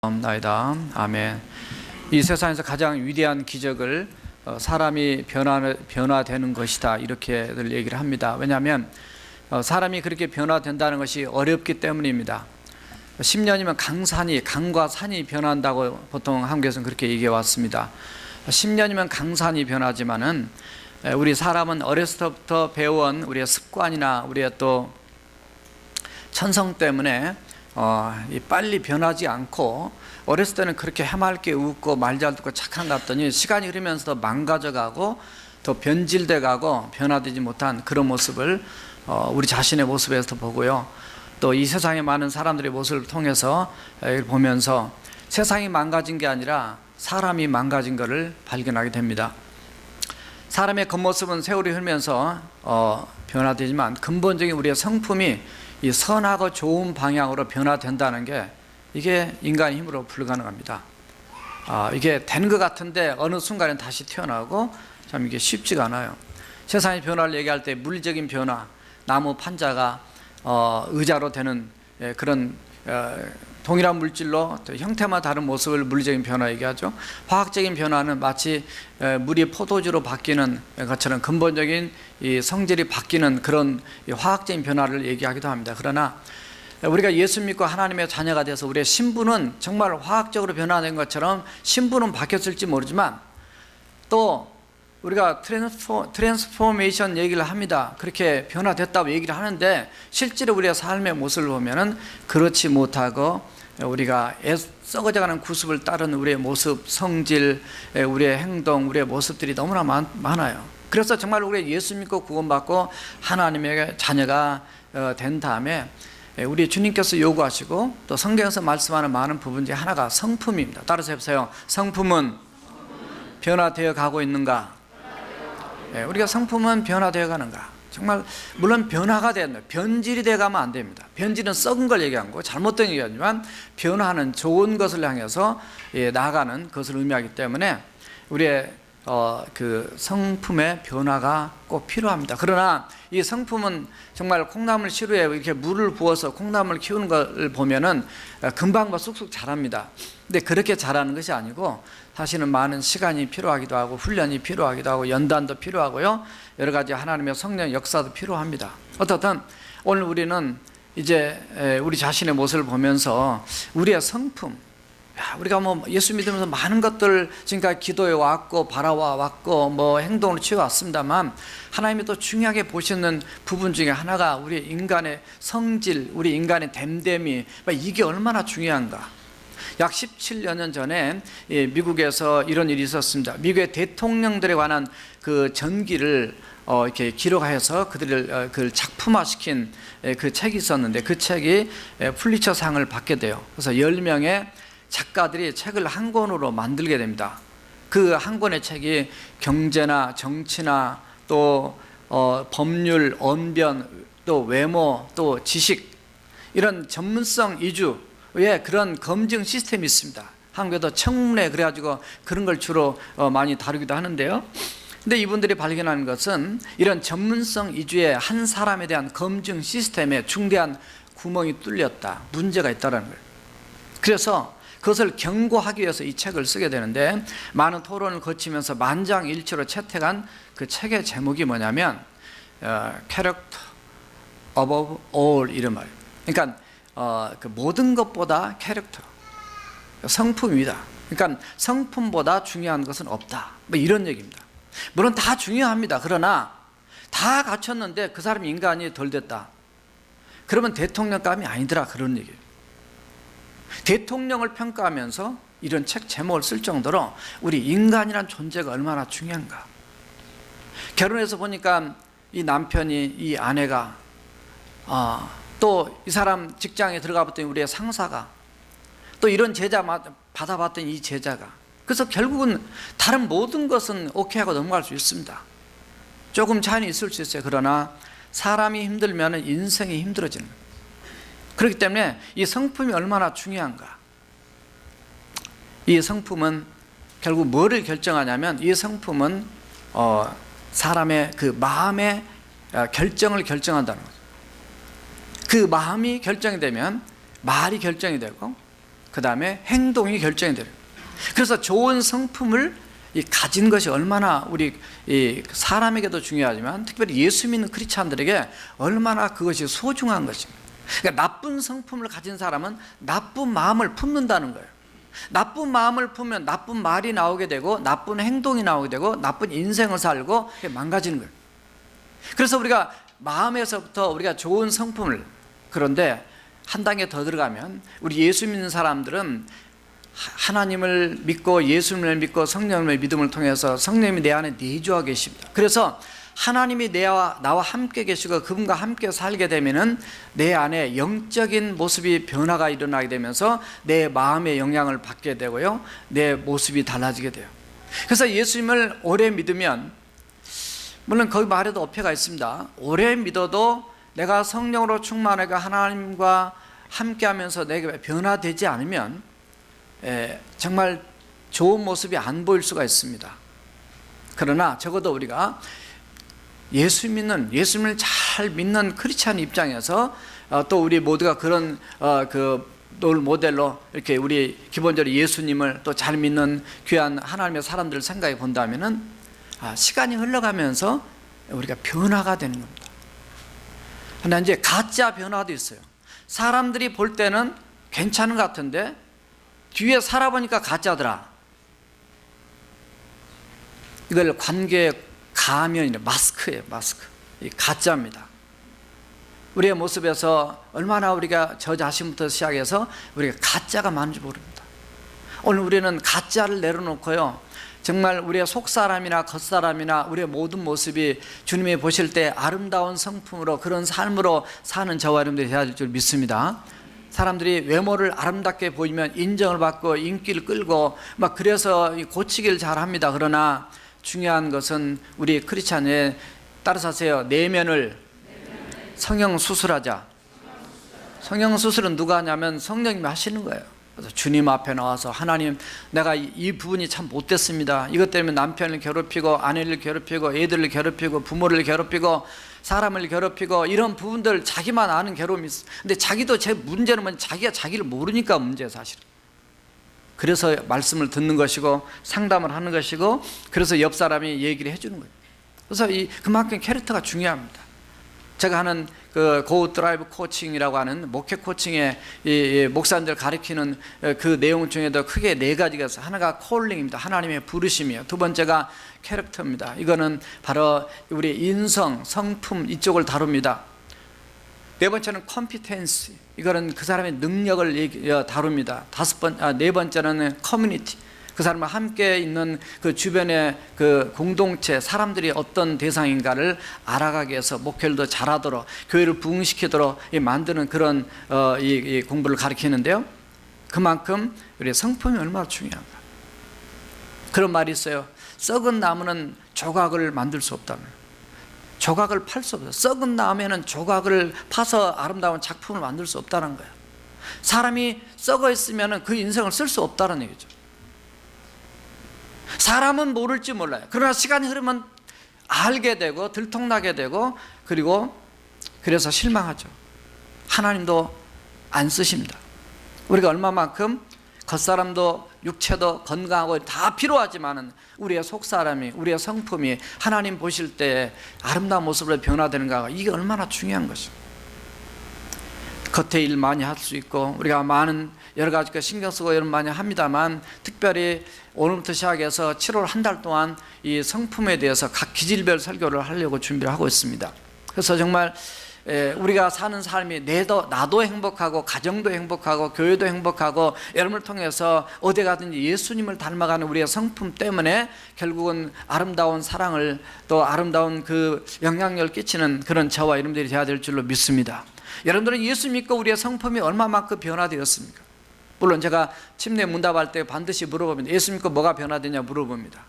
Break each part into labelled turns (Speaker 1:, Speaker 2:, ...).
Speaker 1: 나이다. 아멘. 이 세상에서 가장 위대한 기적을 사람이 변화되는 것이다, 이렇게들 얘기를 합니다. 왜냐하면 사람이 그렇게 변화된다는 것이 어렵기 때문입니다. 10년이면 강과 산이 변한다고 보통 한국에서는 그렇게 얘기해 왔습니다. 10년이면 강산이 변하지만은 우리 사람은 어렸을 때부터 배워온 우리의 습관이나 우리의 또 천성 때문에 빨리 변하지 않고, 어렸을 때는 그렇게 해맑게 웃고 말 잘 듣고 착한 것 같더니 시간이 흐르면서 더 망가져가고 더 변질돼가고 변화되지 못한 그런 모습을 우리 자신의 모습에서 보고요, 또 이 세상의 많은 사람들의 모습을 통해서 보면서 세상이 망가진 게 아니라 사람이 망가진 것을 발견하게 됩니다. 사람의 겉모습은 세월이 흐르면서 변화되지만 근본적인 우리의 성품이 이 선하고 좋은 방향으로 변화된다는 게, 이게 인간의 힘으로 불가능합니다. 이게 된 것 같은데 어느 순간에 다시 튀어나오고, 참 이게 쉽지가 않아요. 세상의 변화를 얘기할 때 물리적인 변화, 나무 판자가 의자로 되는 그런 동일한 물질로 형태만 다른 모습을 물리적인 변화 얘기하죠. 화학적인 변화는 마치 물이 포도주로 바뀌는 것처럼 근본적인 이 성질이 바뀌는 그런 화학적인 변화를 얘기하기도 합니다. 그러나 우리가 예수 믿고 하나님의 자녀가 돼서 우리의 신분은 정말 화학적으로 변화된 것처럼 신분은 바뀌었을지 모르지만, 또 우리가 트랜스포메이션 얘기를 합니다. 그렇게 변화됐다고 얘기를 하는데 실제로 우리의 삶의 모습을 보면은 그렇지 못하고, 우리가 썩어져가는 구습을 따른 우리의 모습, 성질, 우리의 행동, 우리의 모습들이 너무나 많아요. 그래서 정말 우리 예수 믿고 구원받고 하나님의 자녀가 된 다음에 우리 주님께서 요구하시고 또 성경에서 말씀하는 많은 부분 중에 하나가 성품입니다. 따라서 해보세요. 성품은 변화되어 가고 있는가? 우리가 성품은 변화되어 가는가? 정말 물론 변화가 된다, 변질이 되어 가면 안 됩니다. 변질은 썩은 걸 얘기한 거고 잘못된 얘기하지만, 변화는 좋은 것을 향해서 나아가는 것을 의미하기 때문에 우리의 그 성품의 변화가 꼭 필요합니다. 그러나 이 성품은 정말 콩나물 시루에 이렇게 물을 부어서 콩나물을 키우는 걸 보면은 금방 쑥쑥 자랍니다. 근데 그렇게 자라는 것이 아니고, 사실은 많은 시간이 필요하기도 하고 훈련이 필요하기도 하고 연단도 필요하고요, 여러 가지 하나님의 성령 역사도 필요합니다. 어떻든 오늘 우리는 이제 우리 자신의 모습을 보면서 우리의 성품, 우리가 뭐 예수 믿으면서 많은 것들 지금까지 기도해 왔고 바라와 왔고 뭐 행동으로 취해 왔습니다만, 하나님이 또 중요하게 보시는 부분 중에 하나가 우리 인간의 성질, 우리 인간의 됨됨이, 이게 얼마나 중요한가. 약 17여 년 전에 미국에서 이런 일이 있었습니다. 미국의 대통령들에 관한 그 전기를 이렇게 기록해서 그들을 그 작품화시킨 그 책이 있었는데, 그 책이 풀리처 상을 받게 돼요. 그래서 10명의 작가들이 책을 한 권으로 만들게 됩니다. 그 한 권의 책이 경제나 정치나 또 법률, 언변, 또 외모, 또 지식, 이런 전문성 위주의 그런 검증 시스템이 있습니다. 한국에도 청문회 그래가지고 그런 걸 주로 많이 다루기도 하는데요. 근데 이분들이 발견한 것은 이런 전문성 위주의 한 사람에 대한 검증 시스템에 중대한 구멍이 뚫렸다, 문제가 있다는 거예요. 그래서 그것을 경고하기 위해서 이 책을 쓰게 되는데, 많은 토론을 거치면서 만장일치로 채택한 그 책의 제목이 뭐냐면 Character above all, 이런 말이에요. 그러니까 그 모든 것보다 캐릭터, 성품이다. 그러니까 성품보다 중요한 것은 없다, 뭐 이런 얘기입니다. 물론 다 중요합니다. 그러나 다 갖췄는데 그 사람이 인간이 덜 됐다, 그러면 대통령감이 아니더라, 그런 얘기예요. 대통령을 평가하면서 이런 책 제목을 쓸 정도로 우리 인간이란 존재가 얼마나 중요한가. 결혼해서 보니까 이 남편이, 이 아내가, 또 이 사람 직장에 들어가 봤더니 우리의 상사가, 또 이런 제자 받아봤더니 이 제자가, 그래서 결국은 다른 모든 것은 오케이 하고 넘어갈 수 있습니다. 조금 차이는 있을 수 있어요. 그러나 사람이 힘들면 인생이 힘들어지는 거예요. 그렇기 때문에 이 성품이 얼마나 중요한가. 이 성품은 결국 뭐를 결정하냐면, 이 성품은 사람의 그 마음의 결정을 결정한다는 거죠. 그 마음이 결정이 되면 말이 결정이 되고, 그 다음에 행동이 결정이 돼요. 그래서 좋은 성품을 가진 것이 얼마나 우리 사람에게도 중요하지만 특별히 예수 믿는 크리스찬들에게 얼마나 그것이 소중한 것입니다. 그러니까 나쁜 성품을 가진 사람은 나쁜 마음을 품는다는 거예요. 나쁜 마음을 품으면 나쁜 말이 나오게 되고 나쁜 행동이 나오게 되고 나쁜 인생을 살고 망가지는 거예요. 그래서 우리가 마음에서부터 우리가 좋은 성품을, 그런데 한 단계 더 들어가면 우리 예수 믿는 사람들은 하나님을 믿고 예수님을 믿고 성령님의 믿음을 통해서 성령님이 내 안에 내주하고 계십니다. 그래서 하나님이 나와 함께 계시고 그분과 함께 살게 되면은 내 안에 영적인 모습이 변화가 일어나게 되면서 내 마음의 영향을 받게 되고요, 내 모습이 달라지게 돼요. 그래서 예수님을 오래 믿으면, 물론 거기 말에도 어폐가 있습니다. 오래 믿어도 내가 성령으로 충만하게 하나님과 함께하면서 내게 변화되지 않으면 정말 좋은 모습이 안 보일 수가 있습니다. 그러나 적어도 우리가 예수님을 잘 믿는 크리스찬 입장에서 또 우리 모두가 그런 롤 모델로 이렇게 우리 기본적으로 예수님을 또 잘 믿는 귀한 하나님의 사람들을 생각해 본다면은 시간이 흘러가면서 우리가 변화가 되는 겁니다. 그런데 이제 가짜 변화도 있어요. 사람들이 볼 때는 괜찮은 것 같은데 뒤에 살아보니까 가짜더라. 이걸 관계 가면이래, 마스크예요, 마스크. 이 가짜입니다. 우리의 모습에서 얼마나 우리가 저 자신부터 시작해서 우리가 가짜가 많은지 모릅니다. 오늘 우리는 가짜를 내려놓고요, 정말 우리의 속사람이나 겉사람이나 우리의 모든 모습이 주님이 보실 때 아름다운 성품으로 그런 삶으로 사는 저와 여러분들이 되어야 될 줄 믿습니다. 사람들이 외모를 아름답게 보이면 인정을 받고 인기를 끌고 막 그래서 고치기를 잘합니다. 그러나 중요한 것은 우리 크리스찬에 따라서 하세요. 내면을 성형수술하자. 성형수술은 누가 하냐면 성령님이 하시는 거예요. 그래서 주님 앞에 나와서 하나님, 내가 이 부분이 참 못됐습니다. 이것 때문에 남편을 괴롭히고 아내를 괴롭히고 애들을 괴롭히고 부모를 괴롭히고 사람을 괴롭히고 이런 부분들 자기만 아는 괴로움이 있어. 근데 자기도 제 문제는 뭐냐, 자기가 자기를 모르니까 문제예요, 사실은. 그래서 말씀을 듣는 것이고 상담을 하는 것이고, 그래서 옆 사람이 얘기를 해주는 거예요. 그래서 그만큼 캐릭터가 중요합니다. 제가 하는 그 고 드라이브 코칭이라고 하는 목회 코칭의 이 목사님들 가르치는 그 내용 중에도 크게 4가지가 있어요. 하나가 콜링입니다. 하나님의 부르심이에요. 두 번째가 캐릭터입니다. 이거는 바로 우리 인성, 성품 이쪽을 다룹니다. 네 번째는 컴피텐시, 이거는 그 사람의 능력을 다룹니다. 네 번째는 커뮤니티, 그 사람과 함께 있는 그 주변의 그 공동체 사람들이 어떤 대상인가를 알아가게 해서 목회를 더 잘하도록, 교회를 부흥시키도록 만드는 그런 이 공부를 가르치는데요, 그만큼 우리 성품이 얼마나 중요한가. 그런 말이 있어요. 썩은 나무는 조각을 만들 수 없다며. 조각을 팔 수 없어요. 썩은 나무에는 조각을 파서 아름다운 작품을 만들 수 없다는 거예요. 사람이 썩어 있으면 그 인생을 쓸 수 없다는 얘기죠. 사람은 모를지 몰라요. 그러나 시간이 흐르면 알게 되고 들통나게 되고, 그래서 실망하죠. 하나님도 안 쓰십니다. 우리가 얼마만큼 겉사람도 육체도 건강하고 다 필요하지만은 우리의 속사람이, 우리의 성품이 하나님 보실 때 아름다운 모습으로 변화되는가, 이게 얼마나 중요한 것이죠. 겉에 일 많이 할 수 있고 우리가 많은 여러 가지 신경 쓰고 이런 많이 합니다만, 특별히 오늘부터 시작해서 7월 한 달 동안 이 성품에 대해서 각 기질별 설교를 하려고 준비를 하고 있습니다. 그래서 정말 우리가 사는 삶이 나도 행복하고 가정도 행복하고 교회도 행복하고, 여러분을 통해서 어디 가든지 예수님을 닮아가는 우리의 성품 때문에 결국은 아름다운 사랑을, 또 아름다운 그 영향력을 끼치는 그런 저와 여러분들이 되어야 될 줄로 믿습니다. 여러분들은 예수 믿고 우리의 성품이 얼마만큼 변화되었습니까? 물론 제가 침례 문답할 때 반드시 물어봅니다. 예수 믿고 뭐가 변화되냐 물어봅니다.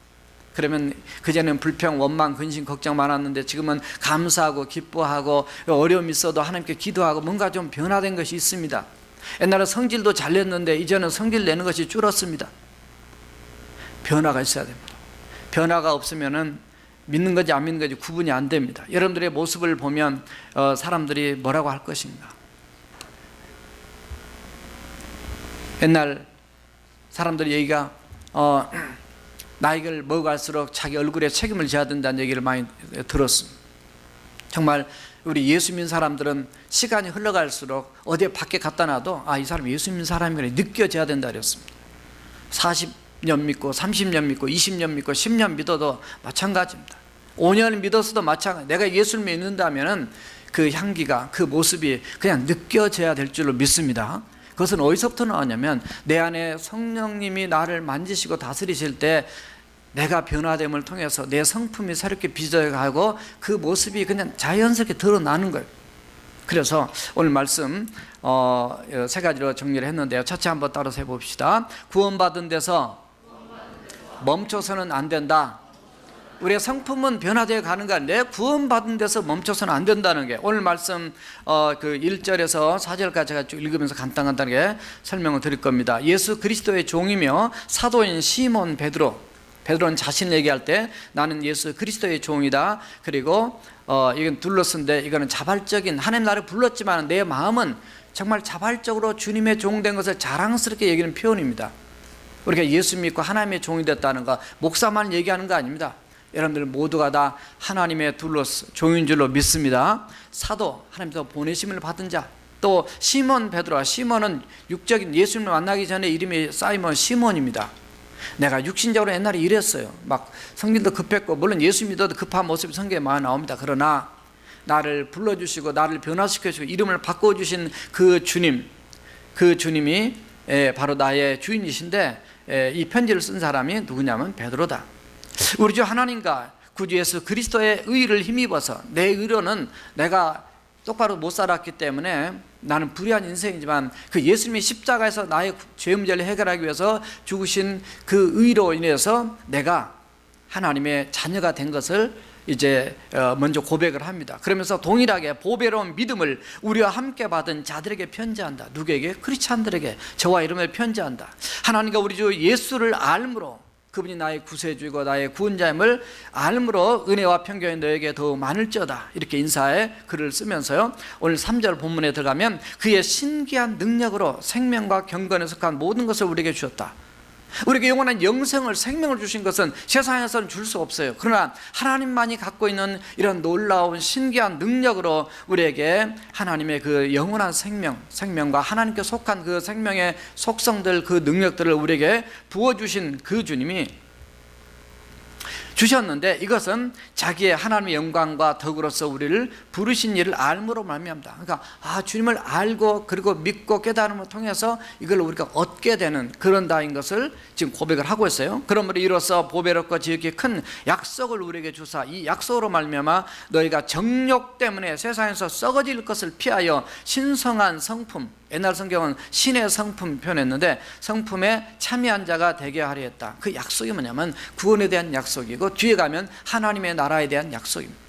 Speaker 1: 그러면 그전에는 불평, 원망, 근심, 걱정 많았는데 지금은 감사하고 기뻐하고 어려움이 있어도 하나님께 기도하고 뭔가 좀 변화된 것이 있습니다. 옛날에 성질도 잘 냈는데 이제는 성질 내는 것이 줄었습니다. 변화가 있어야 됩니다. 변화가 없으면은 믿는 건지 안 믿는 건지 구분이 안 됩니다. 여러분들의 모습을 보면 사람들이 뭐라고 할 것인가. 옛날 사람들 얘기가 나이를 먹어갈수록 자기 얼굴에 책임을 져야 된다는 얘기를 많이 들었습니다. 정말 우리 예수 믿는 사람들은 시간이 흘러갈수록 어디에 밖에 갖다 놔도 이 사람 예수 믿는 사람이라 느껴져야 된다 그랬습니다. 40년 믿고 30년 믿고 20년 믿고 10년 믿어도 마찬가지입니다. 5년 믿었어도 마찬가지. 내가 예수를 믿는다면 그 향기가, 그 모습이 그냥 느껴져야 될 줄로 믿습니다. 그것은 어디서부터 나왔냐면 내 안에 성령님이 나를 만지시고 다스리실 때 내가 변화됨을 통해서 내 성품이 새롭게 빚어가고 그 모습이 그냥 자연스럽게 드러나는 거예요. 그래서 오늘 말씀 세 가지로 정리를 했는데요. 차차 한번 따라서 해봅시다. 구원받은 데서 멈춰서는 안 된다. 우리의 성품은 변화되어 가는 거 아닌데 구원받은 데서 멈춰서는 안 된다는 게 오늘 말씀 그 1절에서 4절까지 제가 쭉 읽으면서 간단하게 설명을 드릴 겁니다. 예수 그리스도의 종이며 사도인 시몬 베드로는 자신을 얘기할 때 나는 예수 그리스도의 종이다. 그리고 이건 둘러쓴데 이거는 자발적인, 하나님 나를 불렀지만 내 마음은 정말 자발적으로 주님의 종 된 것을 자랑스럽게 얘기하는 표현입니다. 우리가 예수 믿고 하나님의 종이 됐다는 거 목사만 얘기하는 거 아닙니다. 여러분들 모두가 다 하나님의 종인 줄로 믿습니다. 사도, 하나님께서 보내심을 받은 자, 또 시몬 베드로, 시몬은 육적인 예수님을 만나기 전에 이름이 사이몬 시몬입니다. 내가 육신적으로 옛날에 이랬어요. 막 성질도 급했고, 물론 예수 믿어도 급한 모습이 성경에 많이 나옵니다. 그러나 나를 불러주시고 나를 변화시켜주시고 이름을 바꿔주신 그 주님이 바로 나의 주인이신데 이 편지를 쓴 사람이 누구냐면 베드로다. 우리 주 하나님과 구주 예수 그리스도의 의를 힘입어서, 내 의로는 내가 똑바로 못 살았기 때문에 나는 불의한 인생이지만 그 예수님이 십자가에서 나의 죄 문제를 해결하기 위해서 죽으신 그 의로 인해서 내가 하나님의 자녀가 된 것을 이제 먼저 고백을 합니다. 그러면서 동일하게 보배로운 믿음을 우리와 함께 받은 자들에게 편지한다. 누구에게? 크리스찬들에게 저와 이름을 편지한다. 하나님과 우리 주 예수를 알므로, 그분이 나의 구세주이고 나의 구원자임을 알므로 은혜와 평강이 너에게 더욱 많을지어다. 이렇게 인사의 글을 쓰면서요, 오늘 3절 본문에 들어가면 그의 신기한 능력으로 생명과 경건에 속한 모든 것을 우리에게 주셨다. 우리에게 영원한 영생을, 생명을 주신 것은 세상에서는 줄 수 없어요. 그러나 하나님만이 갖고 있는 이런 놀라운 신기한 능력으로 우리에게 하나님의 그 영원한 생명과 하나님께 속한 그 생명의 속성들, 그 능력들을 우리에게 부어주신 그 주님이 주셨는데, 이것은 자기의 하나님의 영광과 덕으로서 우리를 부르신 일을 알므로 말미암다. 그러니까 주님을 알고 그리고 믿고 깨달음을 통해서 이걸 우리가 얻게 되는 그런 다인 것을 지금 고백을 하고 있어요. 그러므로 이로써 보배롭고 지극히 큰 약속을 우리에게 주사, 이 약속으로 말미암아 너희가 정욕 때문에 세상에서 썩어질 것을 피하여 신성한 성품, 옛날 성경은 신의 성품 표현했는데 성품에 참여한 자가 되게 하려 했다. 그 약속이 뭐냐면 구원에 대한 약속이고, 뒤에 가면 하나님의 나라에 대한 약속입니다.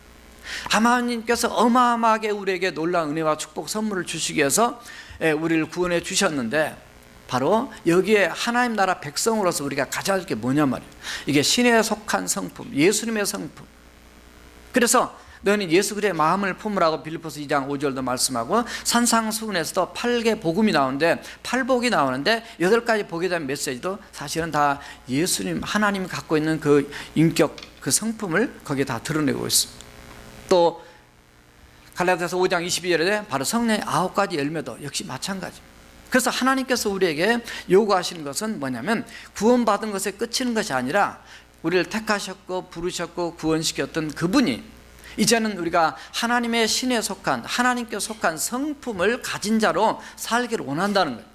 Speaker 1: 하나님께서 어마어마하게 우리에게 놀라운 은혜와 축복 선물을 주시기 위해서 우리를 구원해 주셨는데, 바로 여기에 하나님 나라 백성으로서 우리가 가져야 할 게 뭐냐 말이에요. 이게 신에 속한 성품, 예수님의 성품. 그래서 너희는 예수 그리스도의 마음을 품으라고 빌립보서 2장 5절도 말씀하고, 산상수훈에서도 8개 복음이 나오는데 8복이 나오는데 8가지 복에 대한 메시지도 사실은 다 예수님, 하나님이 갖고 있는 그 인격, 그 성품을 거기에 다 드러내고 있습니다. 또 갈라디아서 5장 22절에 바로 성령의 9가지 열매도 역시 마찬가지입니다. 그래서 하나님께서 우리에게 요구하시는 것은 뭐냐면 구원받은 것에 그치는 것이 아니라 우리를 택하셨고 부르셨고 구원시켰던 그분이 이제는 우리가 하나님의 신에 속한, 하나님께 속한 성품을 가진 자로 살기를 원한다는 거예요.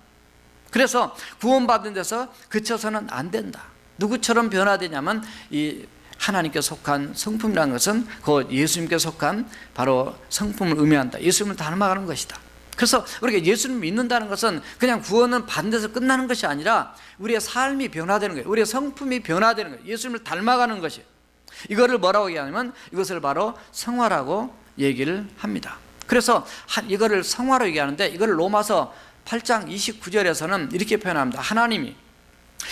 Speaker 1: 그래서 구원받은 데서 그쳐서는 안 된다. 누구처럼 변화되냐면 이 하나님께 속한 성품이라는 것은 그 예수님께 속한 바로 성품을 의미한다. 예수님을 닮아가는 것이다. 그래서 우리가 예수님을 믿는다는 것은 그냥 구원은 받는 데서 끝나는 것이 아니라 우리의 삶이 변화되는 거예요. 우리의 성품이 변화되는 거예요. 예수님을 닮아가는 것이에요. 이거를 뭐라고 얘기하냐면 이것을 바로 성화라고 얘기를 합니다. 그래서 이거를 성화로 얘기하는데, 이걸 로마서 8장 29절에서는 이렇게 표현합니다. 하나님이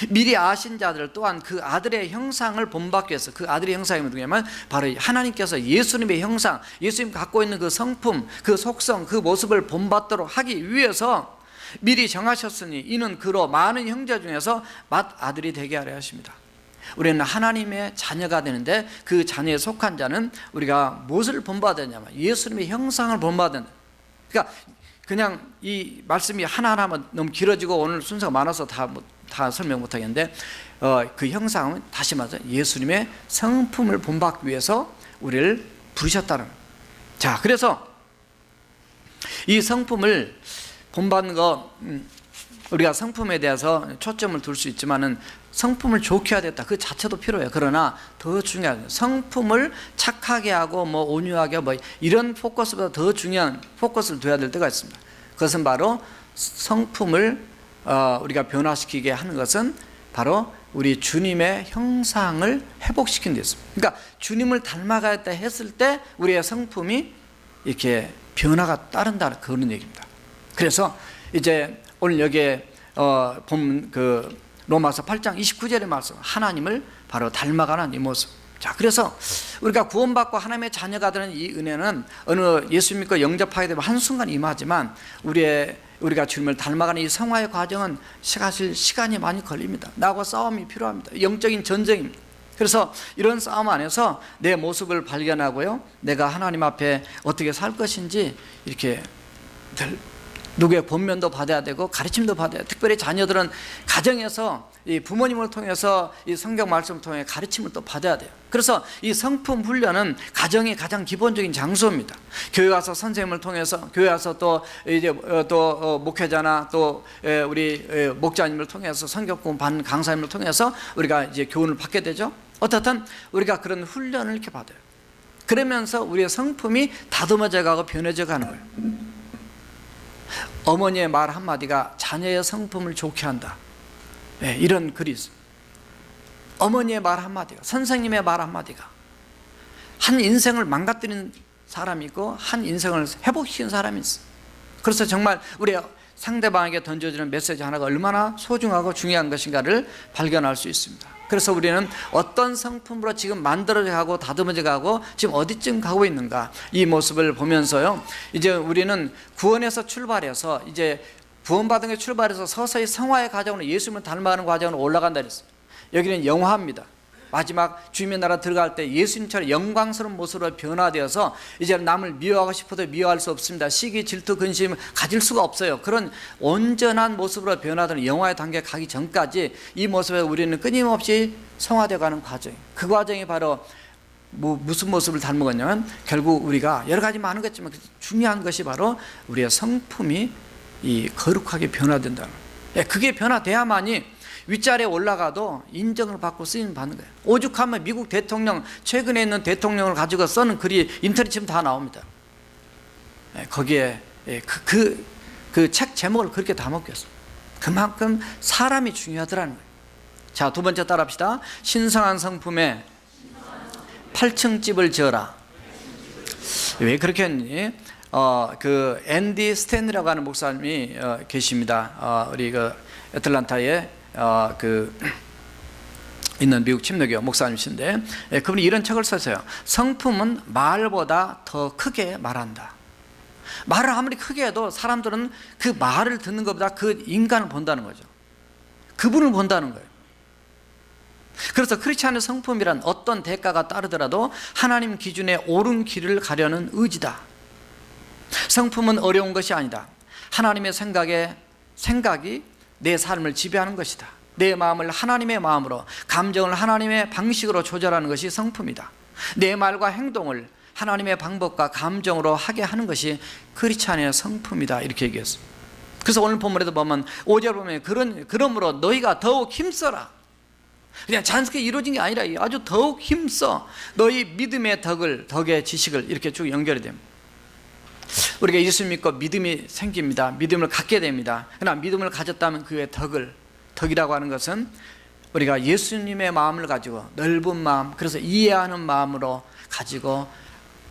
Speaker 1: 미리 아신 자들 또한 그 아들의 형상을 본받기 위해서, 그 아들의 형상이 누구냐면 바로 하나님께서 예수님의 형상, 예수님 갖고 있는 그 성품, 그 속성, 그 모습을 본받도록 하기 위해서 미리 정하셨으니 이는 그로 많은 형제 중에서 맏아들이 되게 하려 하십니다. 우리는 하나님의 자녀가 되는데 그 자녀에 속한 자는 우리가 무엇을 본받아야 되냐면 예수님의 형상을 본받아야 된다. 그러니까 그냥 이 말씀이 하나하나만 너무 길어지고 오늘 순서가 많아서 다 설명 못하겠는데 그 형상은 다시 말해서 예수님의 성품을 본받기 위해서 우리를 부르셨다는 거예요. 자, 그래서 이 성품을 본받는 거 우리가 성품에 대해서 초점을 둘 수 있지만은 성품을 좋게 해야 됐다 그 자체도 필요해요. 그러나 더 중요한 성품을 착하게 하고 뭐 온유하게 뭐 이런 포커스보다 더 중요한 포커스를 둬야 될 때가 있습니다. 그것은 바로 성품을 우리가 변화시키게 하는 것은 바로 우리 주님의 형상을 회복시키는 데 있습니다. 그러니까 주님을 닮아가겠다 했을 때 우리의 성품이 이렇게 변화가 따른다는 그런 얘기입니다. 그래서 이제 오늘 여기에 보면 그 로마서 8장 29절의 말씀, 하나님을 바로 닮아가는 이 모습. 자, 그래서 우리가 구원받고 하나님의 자녀가 되는 이 은혜는 어느 예수 믿고 영접하게 되면 한순간 임하지만 우리가 주님을 닮아가는 이 성화의 과정은 사실 시간이 많이 걸립니다. 나하고 싸움이 필요합니다. 영적인 전쟁입니다. 그래서 이런 싸움 안에서 내 모습을 발견하고요, 내가 하나님 앞에 어떻게 살 것인지 이렇게 누구의 권면도 받아야 되고 가르침도 받아야 돼요. 특별히 자녀들은 가정에서 이 부모님을 통해서 이 성경 말씀을 통해 가르침을 또 받아야 돼요. 그래서 이 성품 훈련은 가정이 가장 기본적인 장소입니다. 교회 와서 선생님을 통해서, 교회 와서 또 이제 목회자나 또 우리 목자님을 통해서 성경공 받는 강사님을 통해서 우리가 이제 교훈을 받게 되죠. 어떻든 우리가 그런 훈련을 이렇게 받아요. 그러면서 우리의 성품이 다듬어져 가고 변해져 가는 거예요. 어머니의 말 한마디가 자녀의 성품을 좋게 한다. 네, 이런 글이 있어요. 어머니의 말 한마디가, 선생님의 말 한마디가 한 인생을 망가뜨린 사람이 있고 한 인생을 회복시킨 사람이 있어요. 그래서 정말 우리 상대방에게 던져주는 메시지 하나가 얼마나 소중하고 중요한 것인가를 발견할 수 있습니다. 그래서 우리는 어떤 성품으로 지금 만들어져 가고 다듬어져 가고 지금 어디쯤 가고 있는가, 이 모습을 보면서요, 이제 우리는 구원에서 출발해서 이제 구원받은 게 출발해서 서서히 성화의 과정으로 예수님을 닮아가는 과정으로 올라간다 그랬어요. 여기는 영화입니다. 마지막 주님의 나라 들어갈 때 예수님처럼 영광스러운 모습으로 변화되어서 이제 남을 미워하고 싶어도 미워할 수 없습니다. 시기, 질투, 근심 가질 수가 없어요. 그런 온전한 모습으로 변화되는 영화의 단계에 가기 전까지 이 모습에 우리는 끊임없이 성화되어가는 과정, 그 과정이 바로 무슨 모습을 닮아갔냐면 결국 우리가 여러 가지 많은 것 있지만 중요한 것이 바로 우리의 성품이 이 거룩하게 변화된다는 거예요. 그게 변화돼야만이 윗자리에 올라가도 인정을 받고 쓰임 받는 거예요. 오죽하면 미국 대통령, 최근에 있는 대통령을 가지고 써는 글이 인터넷 치면 다 나옵니다. 거기에 그 책 제목을 그렇게 다 먹겠어요. 그만큼 사람이 중요하더라는 거예요. 자, 두 번째 따라합시다. 신성한 성품에 8층 집을 지어라. 왜 그렇게 했니? 그 앤디 스탠리라고 하는 목사님이 계십니다. 우리 그 애틀란타에 있는 미국 침례교 목사님이신데, 그분이 이런 책을 썼어요. 성품은 말보다 더 크게 말한다. 말을 아무리 크게 해도 사람들은 그 말을 듣는 것보다 그 인간을 본다는 거죠. 그분을 본다는 거예요. 그래서 크리스찬의 성품이란 어떤 대가가 따르더라도 하나님 기준에 옳은 길을 가려는 의지다. 성품은 어려운 것이 아니다. 하나님의 생각이 내 삶을 지배하는 것이다. 내 마음을 하나님의 마음으로, 감정을 하나님의 방식으로 조절하는 것이 성품이다. 내 말과 행동을 하나님의 방법과 감정으로 하게 하는 것이 크리스찬의 성품이다. 이렇게 얘기했어요. 그래서 오늘 본문에도 보면 5절 보면 그러므로 너희가 더욱 힘써라. 그냥 자연스럽게 이루어진 게 아니라 아주 더욱 힘써 너희 믿음의 덕의 지식을, 이렇게 쭉 연결이 됩니다. 우리가 예수 믿고 믿음이 생깁니다. 믿음을 갖게 됩니다. 그러나 믿음을 가졌다면 그의 덕이라고 하는 것은 우리가 예수님의 마음을 가지고 넓은 마음, 그래서 이해하는 마음으로 가지고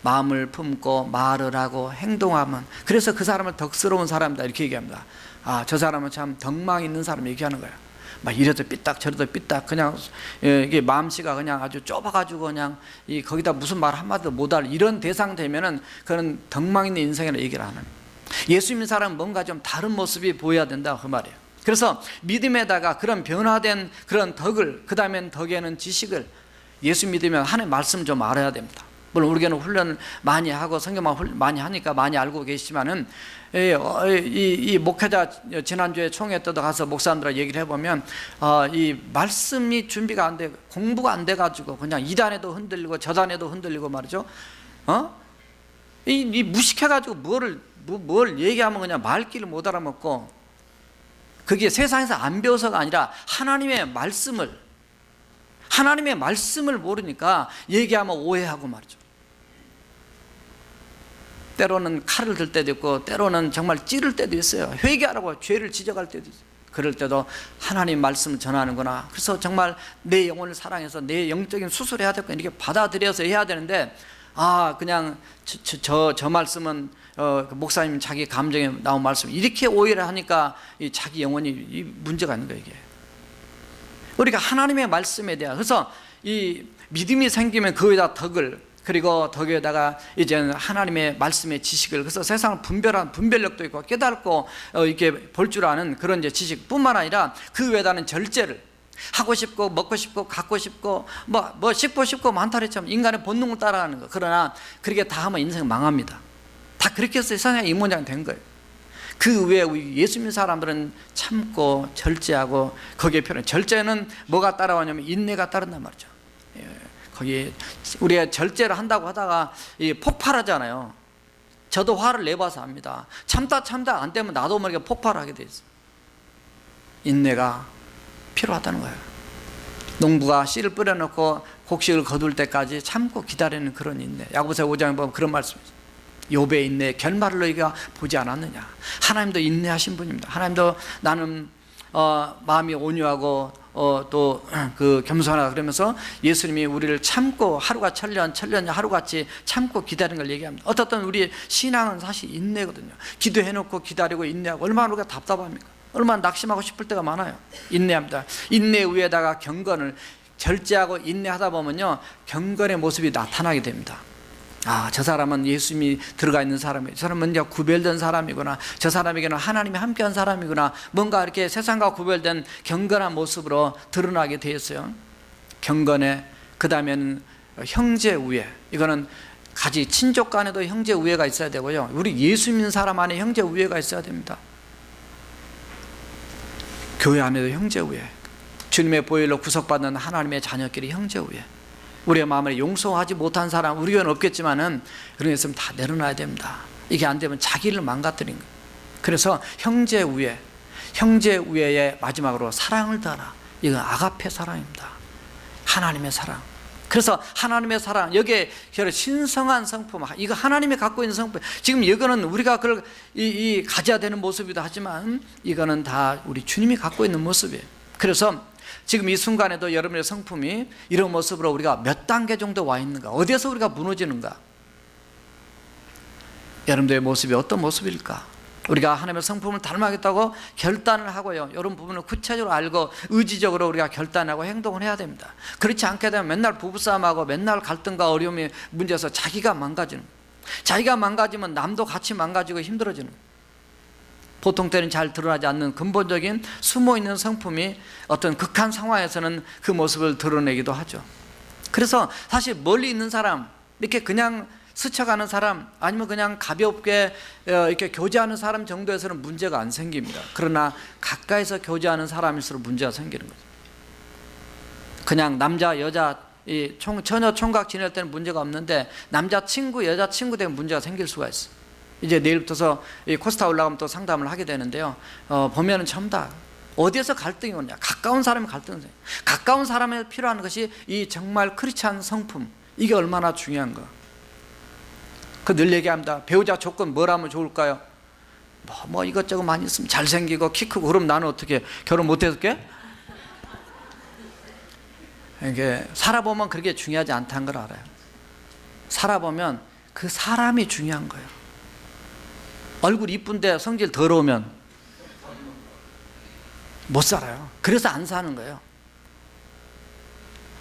Speaker 1: 마음을 품고 말을 하고 행동하면, 그래서 그 사람을 덕스러운 사람이다 이렇게 얘기합니다. 아, 저 사람은 참 덕망 있는 사람 얘기하는 거예요. 막 이래도 삐딱 저래도 삐딱, 그냥 이게 마음씨가 그냥 아주 좁아가지고 그냥 거기다 무슨 말 한마디도 못할 이런 대상 되면은 그런 덕망 있는 인생이라고 얘기를 안 합니다. 예수 믿는 사람은 뭔가 좀 다른 모습이 보여야 된다 그 말이에요. 그래서 믿음에다가 그런 변화된 그런 덕을, 그 다음엔 덕에는 지식을, 예수 믿으면 하나님의 말씀 좀 알아야 됩니다. 물론 우리는 훈련을 많이 하고 성경만 많이 하니까 많이 알고 계시지만은 이 목회자 지난주에 총회 때도 가서 목사님들하고 얘기를 해보면 이 말씀이 준비가 안 돼, 공부가 안 돼가지고 그냥 이단에도 흔들리고 저단에도 흔들리고 말이죠. 이 무식해가지고 뭘 얘기하면 그냥 말귀를 못 알아먹고, 그게 세상에서 안 배워서가 아니라 하나님의 말씀을 모르니까 얘기하면 오해하고 말이죠. 때로는 칼을 들 때도 있고 때로는 정말 찌를 때도 있어요. 회개하라고 죄를 지적할 때도 있어요. 그럴 때도 하나님 말씀을 전하는구나. 그래서 정말 내 영혼을 사랑해서 내 영적인 수술을 해야 되고 이렇게 받아들여서 해야 되는데, 그냥 저 말씀은 목사님 자기 감정에 나온 말씀, 이렇게 오해를 하니까 이 자기 영혼이 문제가 있는 거예요. 이게 우리가 하나님의 말씀에 대한, 그래서 이 믿음이 생기면 그에다 덕을, 그리고 덕에다가 이제는 하나님의 말씀의 지식을, 그래서 세상을 분별한 분별력도 있고 깨닫고 이렇게 볼 줄 아는 그런 이제 지식뿐만 아니라 그 외에다는 절제를, 하고 싶고 먹고 싶고 갖고 싶고 뭐 싶고 많다 그랬지만 인간의 본능을 따라가는 거. 그러나 그렇게 다 하면 인생 망합니다. 다 그렇게 해서 세상에 이 모양 된 거예요. 그 외에 예수 믿는 사람들은 참고 절제하고, 거기에 표현, 절제는 뭐가 따라오냐면 인내가 따른단 말이죠. 거기 우리가 절제를 한다고 하다가 폭발하잖아요. 저도 화를 내봐서 압니다. 참다 안 되면 나도 모르게 폭발하게 돼 있어요. 인내가 필요하다는 거예요. 농부가 씨를 뿌려놓고 곡식을 거둘 때까지 참고 기다리는 그런 인내. 야고보서 5장에 보면 그런 말씀이 있어요. 욥의 인내 결말을 너희가 보지 않았느냐. 하나님도 인내하신 분입니다. 하나님도 나는 마음이 온유하고 또 그 겸손하다 그러면서 예수님이 우리를 참고 하루가 천년이 하루같이 참고 기다리는 걸 얘기합니다. 어떻든 우리 신앙은 사실 인내거든요. 기도해놓고 기다리고 인내하고, 얼마나 우리가 답답합니까? 얼마나 낙심하고 싶을 때가 많아요. 인내합니다. 인내 위에다가 경건을, 절제하고 인내하다 보면요 경건의 모습이 나타나게 됩니다. 저 사람은 예수님이 들어가 있는 사람이에요. 저 사람은 이제 구별된 사람이구나. 저 사람에게는 하나님이 함께한 사람이구나. 뭔가 이렇게 세상과 구별된 경건한 모습으로 드러나게 되었어요. 경건에, 그 다음에는 형제 우애. 이거는 가지 친족 간에도 형제 우애가 있어야 되고요. 우리 예수 믿는 사람 안에 형제 우애가 있어야 됩니다. 교회 안에도 형제 우애. 주님의 보혈로 구속받는 하나님의 자녀끼리 형제 우애. 우리의 마음을 용서하지 못한 사람, 우리 교회는 없겠지만은 그런 게 있으면 다 내려놔야 됩니다. 이게 안 되면 자기를 망가뜨린 거예요. 그래서 형제 우애, 형제 우애의 마지막으로 사랑을 더하라. 이건 아가페 사랑입니다. 하나님의 사랑. 그래서 하나님의 사랑, 여기에 신성한 성품, 이거 하나님이 갖고 있는 성품. 지금 이거는 우리가 그걸 가져야 되는 모습이기도 하지만 이거는 다 우리 주님이 갖고 있는 모습이에요. 그래서 지금 이 순간에도 여러분의 성품이 이런 모습으로 우리가 몇 단계 정도 와 있는가, 어디에서 우리가 무너지는가, 여러분들의 모습이 어떤 모습일까? 우리가 하나님의 성품을 닮아야겠다고 결단을 하고요, 이런 부분을 구체적으로 알고 의지적으로 우리가 결단하고 행동을 해야 됩니다. 그렇지 않게 되면 맨날 부부싸움하고 맨날 갈등과 어려움이 문제에서 자기가 망가지는, 자기가 망가지면 남도 같이 망가지고 힘들어지는, 보통 때는 잘 드러나지 않는 근본적인 숨어있는 성품이 어떤 극한 상황에서는 그 모습을 드러내기도 하죠. 그래서 사실 멀리 있는 사람, 이렇게 그냥 스쳐가는 사람, 아니면 그냥 가볍게 이렇게 교제하는 사람 정도에서는 문제가 안 생깁니다. 그러나 가까이서 교제하는 사람일수록 문제가 생기는 거죠. 그냥 남자 여자 처녀 총각 지낼 때는 문제가 없는데 남자 친구 여자 친구 되면 문제가 생길 수가 있어요. 이제 내일부터 코스타 올라가면 또 상담을 하게 되는데요, 보면은 전부 다 어디에서 갈등이 오냐, 가까운 사람이 갈등이, 가까운 사람에 필요한 것이 이 정말 크리스찬 성품, 이게 얼마나 중요한가. 그 늘 얘기합니다. 배우자 조건 뭘 하면 좋을까요? 뭐 이것저것 많이 있으면 잘생기고 키 크고. 그럼 나는 어떻게 결혼 못 했을게? 이게 살아보면 그렇게 중요하지 않다는 걸 알아요. 살아보면 그 사람이 중요한 거예요. 얼굴 이쁜데 성질 더러우면 못 살아요. 그래서 안 사는 거예요.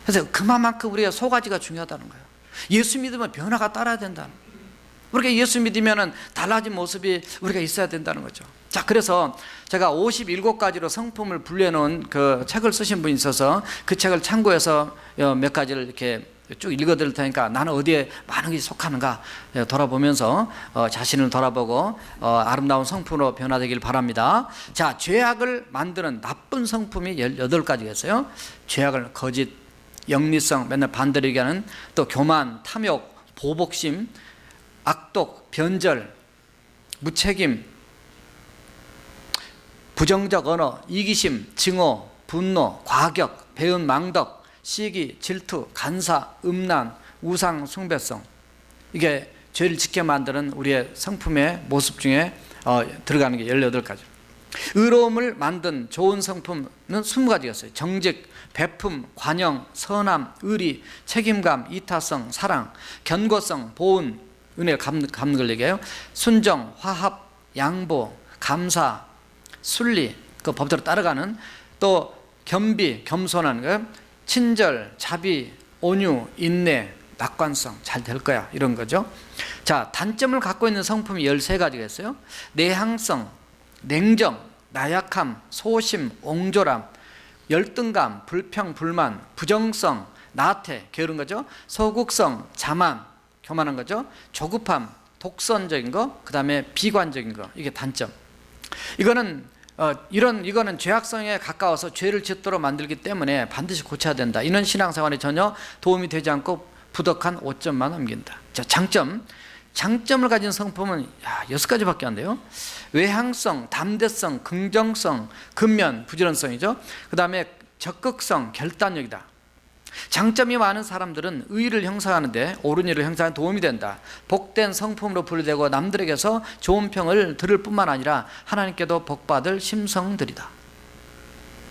Speaker 1: 그래서 그만큼 우리가 소가지가 중요하다는 거예요. 예수 믿으면 변화가 따라야 된다는 거예요. 우리가 예수 믿으면 달라진 모습이 우리가 있어야 된다는 거죠. 자, 그래서 제가 57가지로 성품을 분류해놓은 그 책을 쓰신 분이 있어서 그 책을 참고해서 몇 가지를 이렇게 쭉 읽어드릴 테니까 나는 어디에 많은 것이 속하는가 돌아보면서 자신을 돌아보고 아름다운 성품으로 변화되길 바랍니다. 자, 죄악을 만드는 나쁜 성품이 18가지가 있어요. 죄악을 거짓, 영리성, 맨날 반대로 얘기하는, 또 교만, 탐욕, 보복심, 악독, 변절, 무책임, 부정적 언어, 이기심, 증오, 분노, 과격, 배은 망덕, 시기, 질투, 간사, 음란, 우상 숭배성. 이게 죄를 짓게 만드는 우리의 성품의 모습 중에 들어가는 게 18가지. 의로움을 만든 좋은 성품은 20가지였어요. 정직, 베품, 관용, 선함, 의리, 책임감, 이타성, 사랑, 견고성, 보은, 은혜 갚는 걸 얘기해요. 순정, 화합, 양보, 감사, 순리, 그 법대로 따라가는, 또 겸비, 겸손한 거, 친절, 자비, 온유, 인내, 낙관성, 잘 될 거야, 이런 거죠. 자, 단점을 갖고 있는 성품이 13가지가 있어요. 내향성, 냉정, 나약함, 소심, 옹졸함, 열등감, 불평, 불만, 부정성, 나태, 게으른 거죠. 소극성, 자만, 교만한 거죠. 조급함, 독선적인 거, 그 다음에 비관적인 거, 이게 단점. 이거는 죄악성에 가까워서 죄를 짓도록 만들기 때문에 반드시 고쳐야 된다. 이런 신앙생활에 전혀 도움이 되지 않고 부덕한 5점만 남긴다. 자, 장점을 가진 성품은 6가지밖에 안 돼요. 외향성, 담대성, 긍정성, 근면, 부지런성이죠. 그 다음에 적극성, 결단력이다. 장점이 많은 사람들은 의의를 형성하는데, 옳은 일을 형성하는 데 도움이 된다. 복된 성품으로 분류되고 남들에게서 좋은 평을 들을 뿐만 아니라 하나님께도 복받을 심성들이다.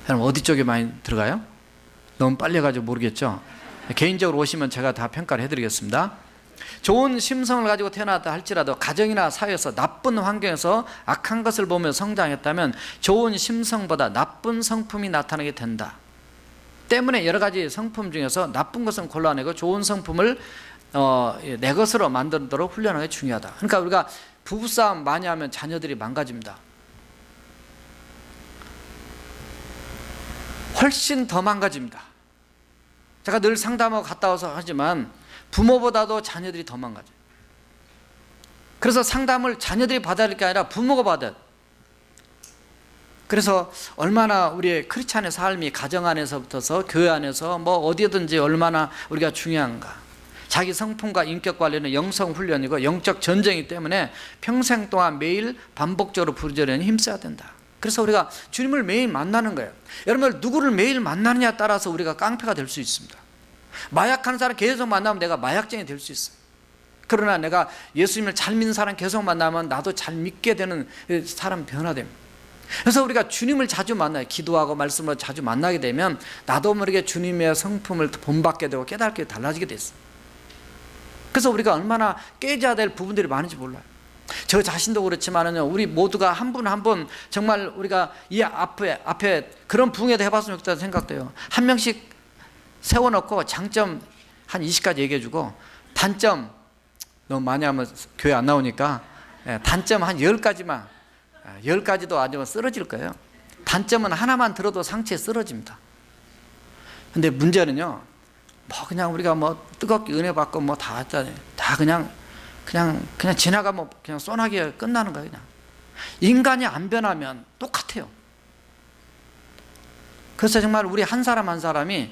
Speaker 1: 여러분, 어디 쪽에 많이 들어가요? 너무 빨리 해가지고 모르겠죠? 개인적으로 오시면 제가 다 평가를 해드리겠습니다. 좋은 심성을 가지고 태어났다 할지라도 가정이나 사회에서 나쁜 환경에서 악한 것을 보며 성장했다면 좋은 심성보다 나쁜 성품이 나타나게 된다. 때문에 여러 가지 성품 중에서 나쁜 것은 골라내고 좋은 성품을 내 것으로 만들도록 훈련하는 게 중요하다. 그러니까 우리가 부부싸움 많이 하면 자녀들이 망가집니다. 훨씬 더 망가집니다. 제가 늘 상담하고 갔다 와서 하지만 부모보다도 자녀들이 더 망가져요. 그래서 상담을 자녀들이 받아야 할 게 아니라 부모가 받아야 돼요. 그래서 얼마나 우리의 크리스찬의 삶이 가정 안에서부터서 교회 안에서 뭐 어디든지 얼마나 우리가 중요한가. 자기 성품과 인격 관리는 영성 훈련이고 영적 전쟁이기 때문에 평생 동안 매일 반복적으로 부르짖으려니 힘써야 된다. 그래서 우리가 주님을 매일 만나는 거예요. 여러분, 누구를 매일 만나느냐에 따라서 우리가 깡패가 될 수 있습니다. 마약하는 사람 계속 만나면 내가 마약쟁이 될 수 있어요. 그러나 내가 예수님을 잘 믿는 사람 계속 만나면 나도 잘 믿게 되는 사람 변화됩니다. 그래서 우리가 주님을 자주 만나요. 기도하고 말씀으로 자주 만나게 되면 나도 모르게 주님의 성품을 본받게 되고 깨닫게 달라지게 됐어요. 그래서 우리가 얼마나 깨져야 될 부분들이 많은지 몰라요. 저 자신도 그렇지만은요, 우리 모두가 한 분 한 분 정말 우리가 이 앞에 그런 부흥회도 해봤으면 좋겠다는 생각돼요. 한 명씩 세워놓고 장점 한 20가지 얘기해주고, 단점 너무 많이 하면 교회 안 나오니까 단점 한 10가지만, 10가지도 아니면 쓰러질 거예요. 단점은 하나만 들어도 상체에 쓰러집니다. 근데 문제는요, 뭐 그냥 우리가 뭐 뜨겁게 은혜 받고 뭐 다 했잖아요. 다 그냥 지나가면 그냥 쏘나게 끝나는 거예요. 그냥 인간이 안 변하면 똑같아요. 그래서 정말 우리 한 사람 한 사람이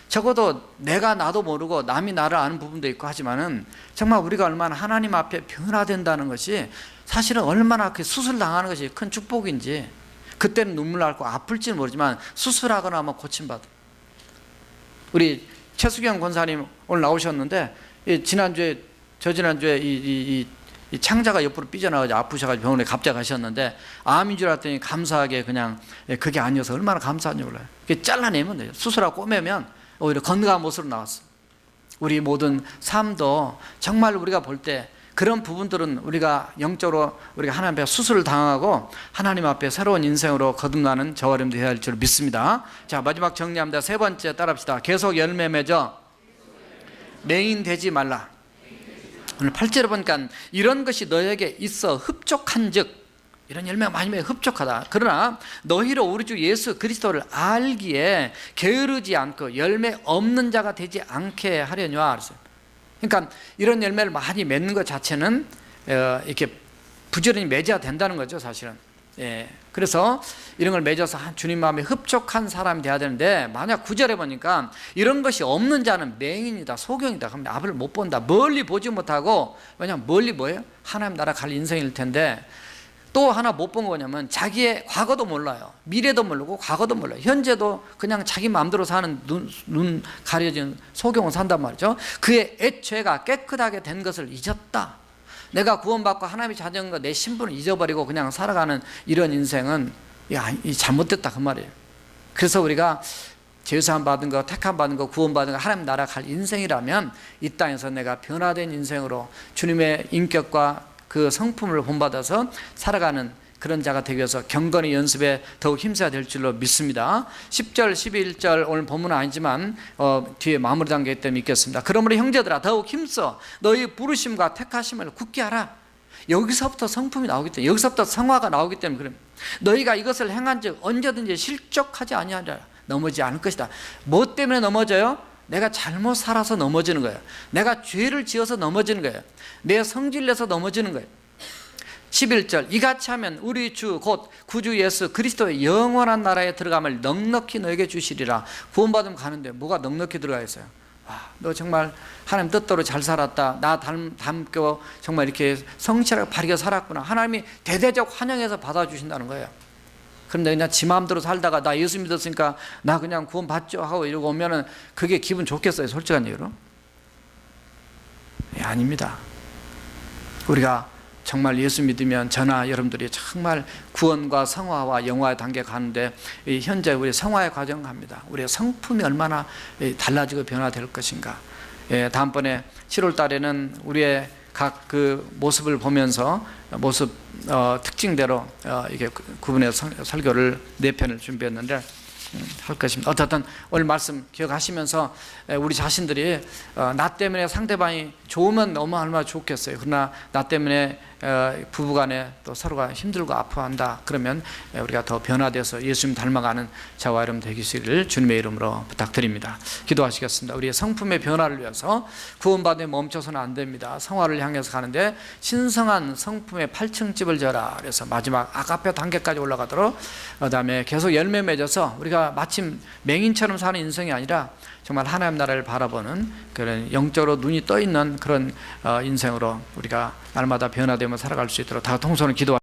Speaker 1: 적어도 내가 나도 모르고 남이 나를 아는 부분도 있고 하지만은 정말 우리가 얼마나 하나님 앞에 변화된다는 것이 사실은 얼마나 그 수술당하는 것이 큰 축복인지, 그때는 눈물 날고 아플지는 모르지만 수술하거나 하면 고침받아. 우리 최수경 권사님 오늘 나오셨는데, 지난주에 저지난주에 이 창자가 옆으로 삐져나가지고 아프셔가지고 병원에 갑자기 가셨는데, 암인 줄 알았더니 감사하게 그냥 그게 아니어서 얼마나 감사한지 몰라요. 잘라내면 돼요. 수술하고 꼬매면 오히려 건강한 모습으로 나왔어요. 우리 모든 삶도 정말 우리가 볼 때 그런 부분들은 우리가 영적으로 우리가 하나님 앞에 수술을 당하고 하나님 앞에 새로운 인생으로 거듭나는 저와 여러분도 해야 할 줄 믿습니다. 자, 마지막 정리합니다. 세 번째 따라합시다. 계속 열매 맺어 맹인 되지 말라. 오늘 8절에 보니까 이런 것이 너에게 있어 흡족한즉, 이런 열매가 많이 맺어 흡족하다. 그러나 너희로 우리 주 예수 그리스도를 알기에 게으르지 않고 열매 없는 자가 되지 않게 하려니와 그랬어요. 그러니까 이런 열매를 많이 맺는 것 자체는 이렇게 부지런히 맺어야 된다는 거죠, 사실은. 그래서 이런 걸 맺어서 주님 마음에 흡족한 사람이 돼야 되는데, 만약 9절에 보니까 이런 것이 없는 자는 맹인이다, 소경이다. 그럼 앞을 못 본다, 멀리 보지 못하고. 왜냐하면 멀리 뭐예요? 하나님 나라 갈 인생일 텐데. 또 하나 못 본 거냐면 자기의 과거도 몰라요. 미래도 모르고 과거도 몰라요. 현재도 그냥 자기 마음대로 사는 눈 가려진 소경을 산단 말이죠. 그의 애죄가 깨끗하게 된 것을 잊었다. 내가 구원받고 하나님이 자정한 거 내 신분을 잊어버리고 그냥 살아가는 이런 인생은 잘못됐다, 그 말이에요. 그래서 우리가 제사함 받은 거, 택함 받은 거, 구원 받은 거, 하나님 나라 갈 인생이라면 이 땅에서 내가 변화된 인생으로 주님의 인격과 그 성품을 본받아서 살아가는 그런 자가 되기 위해서 경건의 연습에 더욱 힘써야 될 줄로 믿습니다. 10절, 11절 오늘 본문은 아니지만 뒤에 마무리 단계에 때문에 읽겠습니다. 그러므로 형제들아 더욱 힘써 너희 부르심과 택하심을 굳게 하라. 여기서부터 성품이 나오기 때문에, 여기서부터 성화가 나오기 때문에 그래. 너희가 이것을 행한 즉 언제든지 실족하지 아니하리라. 넘어지지 않을 것이다. 뭐 때문에 넘어져요? 내가 잘못 살아서 넘어지는 거예요. 내가 죄를 지어서 넘어지는 거예요. 내 성질 내서 넘어지는 거예요. 11절 이같이 하면 우리 주 곧 구주 예수 그리스도의 영원한 나라에 들어감을 넉넉히 너에게 주시리라. 구원받으면 가는데 뭐가 넉넉히 들어가 있어요? 너 정말 하나님 뜻대로 잘 살았다, 나 닮고 정말 이렇게 성실하게 바르게 살았구나. 하나님이 대대적 환영해서 받아주신다는 거예요. 그런데 그냥 지 마음대로 살다가 나 예수 믿었으니까 나 그냥 구원 받죠 하고 이러고 오면은 그게 기분 좋겠어요? 솔직한 얘기로? 아닙니다. 우리가 정말 예수 믿으면 저나 여러분들이 정말 구원과 성화와 영화의 단계 가는데, 현재 우리 성화의 과정 갑니다. 우리의 성품이 얼마나 달라지고 변화될 것인가. 다음번에 7월 달에는 우리의 각 그 모습을 보면서 모습 특징대로 이게 구분해서 설교를 4편을 준비했는데 할 것입니다. 어쨌든 오늘 말씀 기억하시면서 우리 자신들이 나 때문에 상대방이 좋으면 너무 얼마나 좋겠어요. 그러나 나 때문에 부부간에 또 서로가 힘들고 아파한다 그러면 우리가 더 변화돼서 예수님 닮아가는 저와 여러분 되시기를 주님의 이름으로 부탁드립니다. 기도하시겠습니다. 우리의 성품의 변화를 위해서 구원받음에 멈춰서는 안 됩니다. 성화를 향해서 가는데 신성한 성품의 8층집을 져라. 그래서 마지막 아가페 단계까지 올라가도록, 그 다음에 계속 열매 맺어서 우리가 마침 맹인처럼 사는 인생이 아니라 정말 하나님 나라를 바라보는 그런 영적으로 눈이 떠 있는 그런 인생으로 우리가 날마다 변화되며 살아갈 수 있도록 다 통성을 기도합니다.